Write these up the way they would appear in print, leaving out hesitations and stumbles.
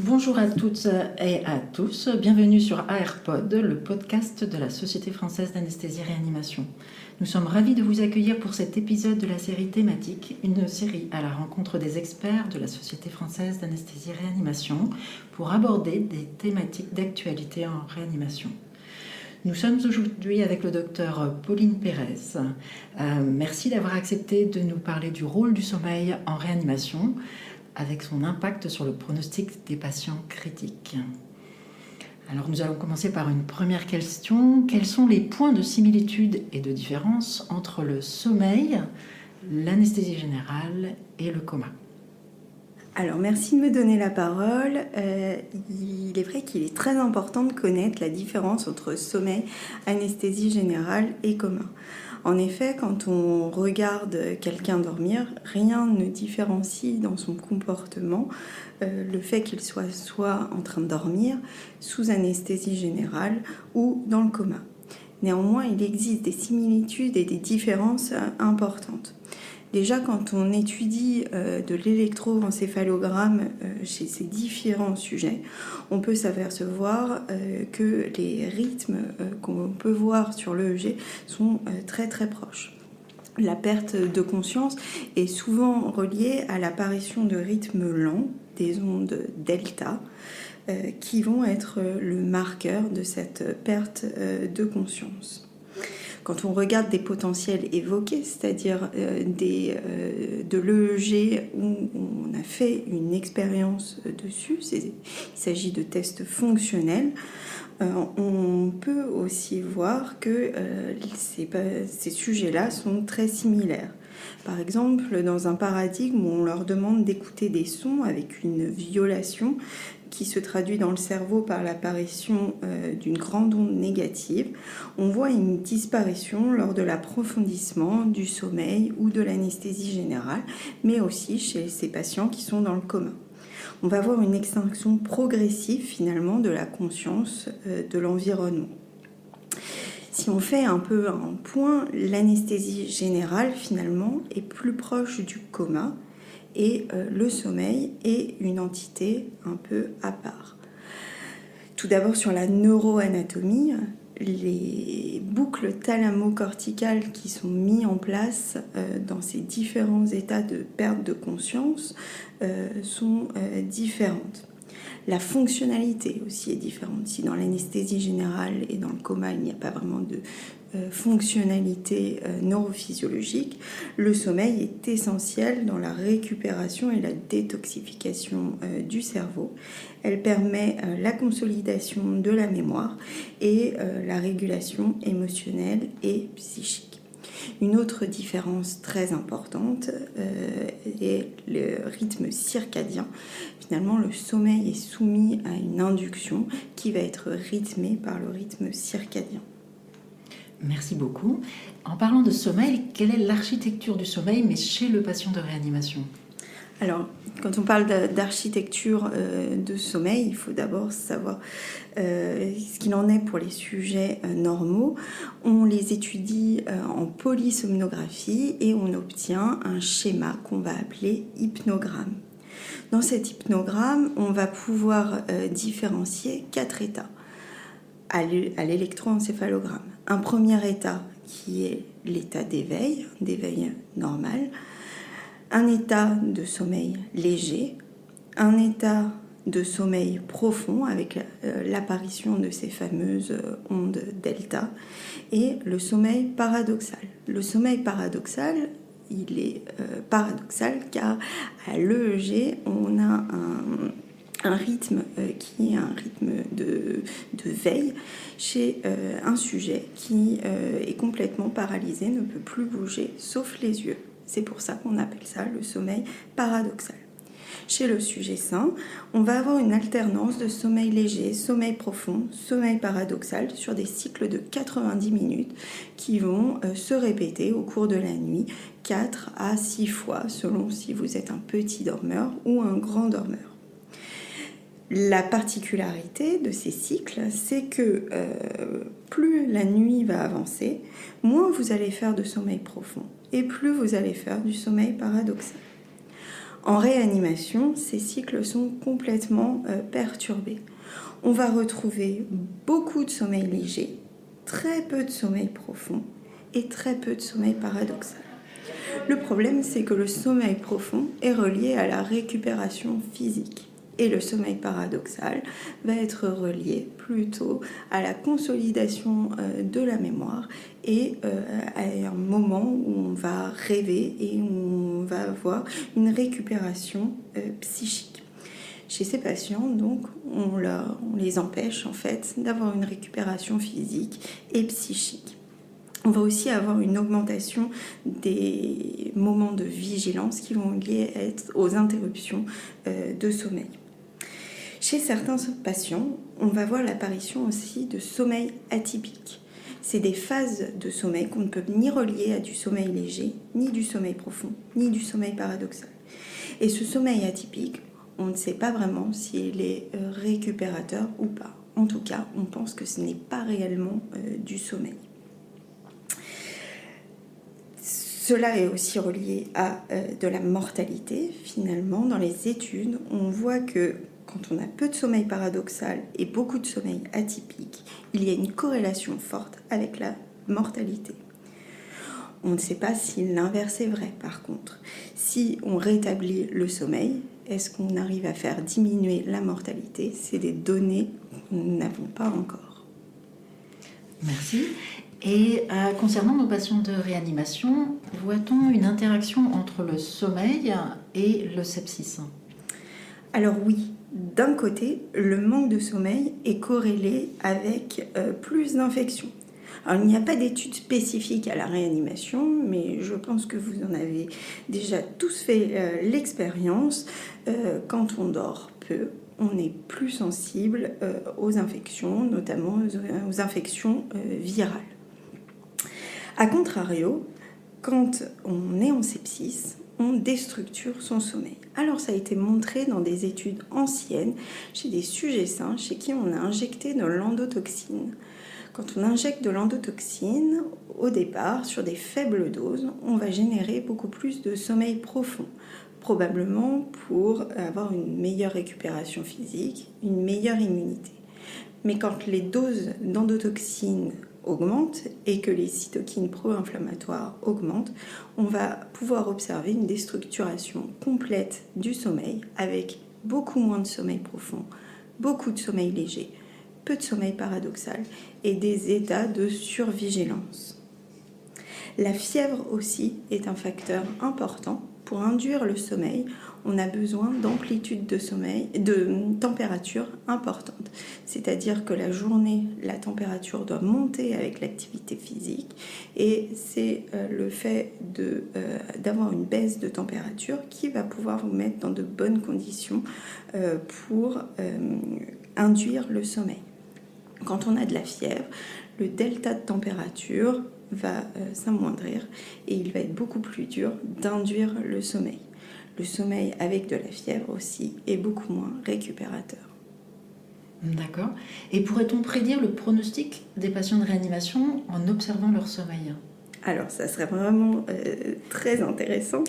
Bonjour à toutes et à tous, bienvenue sur AirPod, le podcast de la Société française d'anesthésie-réanimation. Nous sommes ravis de vous accueillir pour cet épisode de la série thématique, une série à la rencontre des experts de la Société française d'anesthésie-réanimation pour aborder des thématiques d'actualité en réanimation. Nous sommes aujourd'hui avec le docteur Pauline Pérez. Merci d'avoir accepté de nous parler du rôle du sommeil en réanimation, avec son impact sur le pronostic des patients critiques. Alors nous allons commencer par une première question. Quels sont les points de similitude et de différence entre le sommeil, l'anesthésie générale et le coma ? Alors merci de me donner la parole. Il est vrai qu'il est très important de connaître la différence entre sommeil, anesthésie générale et coma. En effet, quand on regarde quelqu'un dormir, rien ne différencie dans son comportement le fait qu'il soit en train de dormir sous anesthésie générale ou dans le coma. Néanmoins, il existe des similitudes et des différences importantes. Déjà, quand on étudie de l'électroencéphalogramme chez ces différents sujets, on peut s'apercevoir que les rythmes qu'on peut voir sur l'EEG sont très très proches. La perte de conscience est souvent reliée à l'apparition de rythmes lents, des ondes delta, qui vont être le marqueur de cette perte de conscience. Quand on regarde des potentiels évoqués, c'est-à-dire de l'EEG où on a fait une expérience dessus, il s'agit de tests fonctionnels, on peut aussi voir que ces sujets-là sont très similaires. Par exemple, dans un paradigme où on leur demande d'écouter des sons avec une violation qui se traduit dans le cerveau par l'apparition d'une grande onde négative, on voit une disparition lors de l'approfondissement du sommeil ou de l'anesthésie générale, mais aussi chez ces patients qui sont dans le coma. On va voir une extinction progressive finalement de la conscience de l'environnement. Si on fait un peu un point, l'anesthésie générale finalement est plus proche du coma et le sommeil est une entité un peu à part. Tout d'abord sur la neuroanatomie, les boucles thalamo-corticales qui sont mises en place dans ces différents états de perte de conscience sont différentes. La fonctionnalité aussi est différente. Si dans l'anesthésie générale et dans le coma, il n'y a pas vraiment de fonctionnalité neurophysiologique, le sommeil est essentiel dans la récupération et la détoxification du cerveau. Elle permet la consolidation de la mémoire et la régulation émotionnelle et psychique. Une autre différence très importante est le rythme circadien. Finalement, le sommeil est soumis à une induction qui va être rythmée par le rythme circadien. Merci beaucoup. En parlant de sommeil, quelle est l'architecture du sommeil, mais chez le patient de réanimation ? Alors, quand on parle d'architecture de sommeil, il faut d'abord savoir ce qu'il en est pour les sujets normaux. On les étudie en polysomnographie et on obtient un schéma qu'on va appeler hypnogramme. Dans cet hypnogramme, on va pouvoir différencier 4 états à l'électroencéphalogramme. Un premier état qui est l'état d'éveil normal, un état de sommeil léger, un état de sommeil profond avec l'apparition de ces fameuses ondes delta et le sommeil paradoxal. Le sommeil paradoxal, il est paradoxal car à l'EEG, on a un rythme qui est un rythme de veille chez un sujet qui est complètement paralysé, ne peut plus bouger sauf les yeux. C'est pour ça qu'on appelle ça le sommeil paradoxal. Chez le sujet sain, on va avoir une alternance de sommeil léger, sommeil profond, sommeil paradoxal sur des cycles de 90 minutes qui vont se répéter au cours de la nuit 4 à 6 fois selon si vous êtes un petit dormeur ou un grand dormeur. La particularité de ces cycles, c'est que plus la nuit va avancer, moins vous allez faire de sommeil profond et plus vous allez faire du sommeil paradoxal. En réanimation, ces cycles sont complètement perturbés. On va retrouver beaucoup de sommeil léger, très peu de sommeil profond et très peu de sommeil paradoxal. Le problème, c'est que le sommeil profond est relié à la récupération physique et le sommeil paradoxal va être relié plutôt à la consolidation de la mémoire et à un moment où on va rêver et où on va avoir une récupération psychique. Chez ces patients, donc, on les empêche en fait d'avoir une récupération physique et psychique. On va aussi avoir une augmentation des moments de vigilance qui vont lier aux interruptions de sommeil. Chez certains patients, on va voir l'apparition aussi de sommeil atypique. C'est des phases de sommeil qu'on ne peut ni relier à du sommeil léger, ni du sommeil profond, ni du sommeil paradoxal. Et ce sommeil atypique, on ne sait pas vraiment s'il est récupérateur ou pas. En tout cas, on pense que ce n'est pas réellement du sommeil. Cela est aussi relié à de la mortalité. Finalement, dans les études, on voit que quand on a peu de sommeil paradoxal et beaucoup de sommeil atypique, il y a une corrélation forte avec la mortalité. On ne sait pas si l'inverse est vrai, par contre. Si on rétablit le sommeil, est-ce qu'on arrive à faire diminuer la mortalité ? C'est des données que nous n'avons pas encore. Merci. Et concernant nos patients de réanimation, voit-on une interaction entre le sommeil et le sepsis ? Alors oui, d'un côté, le manque de sommeil est corrélé avec plus d'infections. Alors, il n'y a pas d'études spécifiques à la réanimation, mais je pense que vous en avez déjà tous fait l'expérience. Quand on dort peu, on est plus sensible aux infections, notamment aux infections virales. A contrario, quand on est en sepsis, on déstructure son sommeil. Alors ça a été montré dans des études anciennes chez des sujets sains chez qui on a injecté de l'endotoxine. Quand on injecte de l'endotoxine, au départ, sur des faibles doses, on va générer beaucoup plus de sommeil profond, probablement pour avoir une meilleure récupération physique, une meilleure immunité. Mais quand les doses d'endotoxine augmentent et que les cytokines pro-inflammatoires augmentent, on va pouvoir observer une déstructuration complète du sommeil avec beaucoup moins de sommeil profond, beaucoup de sommeil léger, peu de sommeil paradoxal et des états de survigilance. La fièvre aussi est un facteur important. Pour induire le sommeil, on a besoin d'amplitude de sommeil, de température importante. C'est-à-dire que la journée, la température doit monter avec l'activité physique et c'est le fait d'avoir une baisse de température qui va pouvoir vous mettre dans de bonnes conditions pour induire le sommeil. Quand on a de la fièvre, le delta de température va s'amoindrir et il va être beaucoup plus dur d'induire le sommeil. Le sommeil avec de la fièvre aussi est beaucoup moins récupérateur. D'accord. Et pourrait-on prédire le pronostic des patients de réanimation en observant leur sommeil ? Alors ça serait vraiment très intéressant.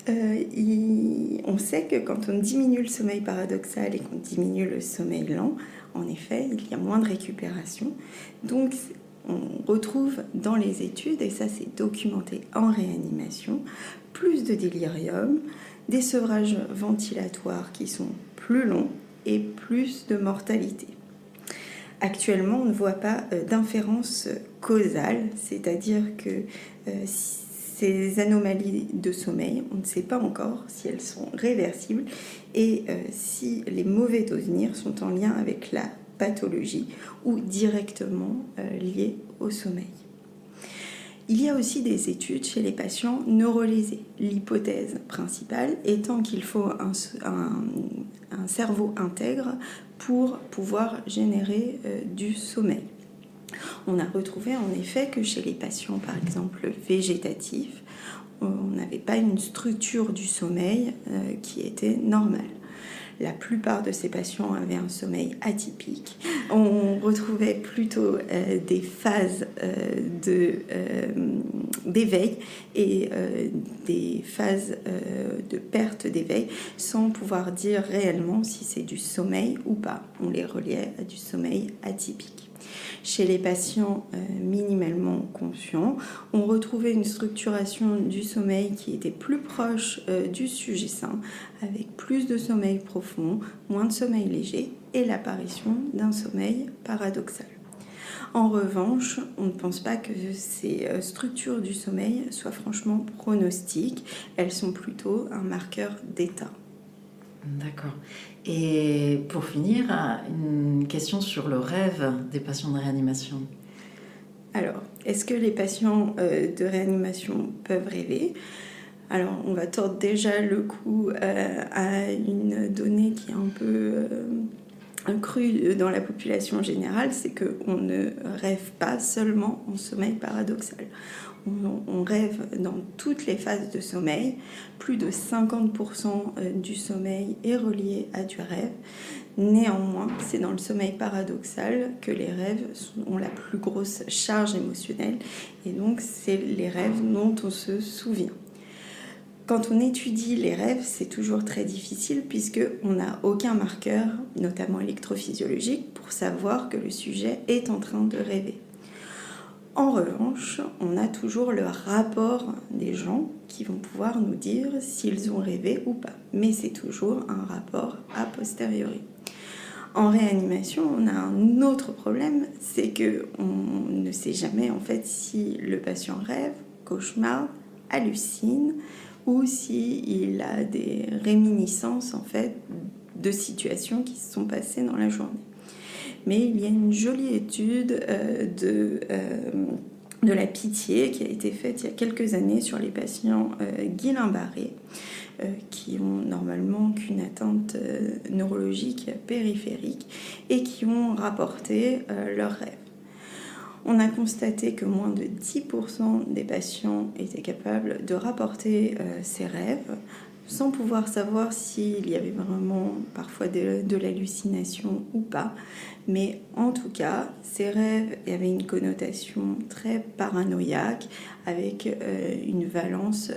On sait que quand on diminue le sommeil paradoxal et qu'on diminue le sommeil lent, en effet, il y a moins de récupération. Donc, on retrouve dans les études, et ça c'est documenté en réanimation, plus de délirium, des sevrages ventilatoires qui sont plus longs et plus de mortalité. Actuellement, on ne voit pas d'inférence causale, c'est-à-dire que ces anomalies de sommeil, on ne sait pas encore si elles sont réversibles et si les mauvais souvenirs sont en lien avec la pathologie ou directement liés au sommeil. Il y a aussi des études chez les patients neurolésés. L'hypothèse principale étant qu'il faut un cerveau intègre pour pouvoir générer du sommeil. On a retrouvé en effet que chez les patients, par exemple, végétatifs, on n'avait pas une structure du sommeil qui était normale. La plupart de ces patients avaient un sommeil atypique. On retrouvait plutôt des phases d'éveil et des phases de perte d'éveil sans pouvoir dire réellement si c'est du sommeil ou pas. On les reliait à du sommeil atypique. Chez les patients minimalement conscients, on retrouvait une structuration du sommeil qui était plus proche du sujet sain, avec plus de sommeil profond, moins de sommeil léger et l'apparition d'un sommeil paradoxal. En revanche, on ne pense pas que ces structures du sommeil soient franchement pronostiques, elles sont plutôt un marqueur d'état. D'accord. Et pour finir, une question sur le rêve des patients de réanimation. Alors, est-ce que les patients de réanimation peuvent rêver ? Alors, on va tordre déjà le cou à une donnée qui est un peu crue dans la population générale, c'est qu'on ne rêve pas seulement en sommeil paradoxal. On rêve dans toutes les phases de sommeil. Plus de 50% du sommeil est relié à du rêve. Néanmoins, c'est dans le sommeil paradoxal que les rêves ont la plus grosse charge émotionnelle et donc c'est les rêves dont on se souvient. Quand on étudie les rêves, c'est toujours très difficile puisqu'on n'a aucun marqueur, notamment électrophysiologique, pour savoir que le sujet est en train de rêver. En revanche, on a toujours le rapport des gens qui vont pouvoir nous dire s'ils ont rêvé ou pas. Mais c'est toujours un rapport a posteriori. En réanimation, on a un autre problème, c'est qu'on ne sait jamais en fait si le patient rêve, cauchemarde, hallucine ou s'il a des réminiscences en fait de situations qui se sont passées dans la journée. Mais il y a une jolie étude de la Pitié qui a été faite il y a quelques années sur les patients Guillain-Barré qui ont normalement qu'une atteinte neurologique périphérique et qui ont rapporté leurs rêves. On a constaté que moins de 10% des patients étaient capables de rapporter ces rêves sans pouvoir savoir s'il y avait vraiment parfois de l'hallucination ou pas. Mais en tout cas, ces rêves avaient une connotation très paranoïaque avec une valence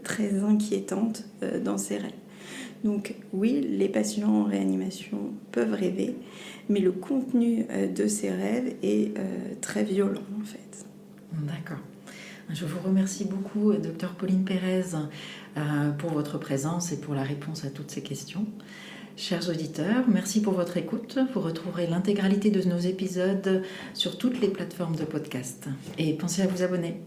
très inquiétante dans ces rêves. Donc oui, les patients en réanimation peuvent rêver, mais le contenu de ces rêves est très violent en fait. D'accord. Je vous remercie beaucoup, Dr Pauline Pérez, pour votre présence et pour la réponse à toutes ces questions. Chers auditeurs, merci pour votre écoute. Vous retrouverez l'intégralité de nos épisodes sur toutes les plateformes de podcast. Et pensez à vous abonner.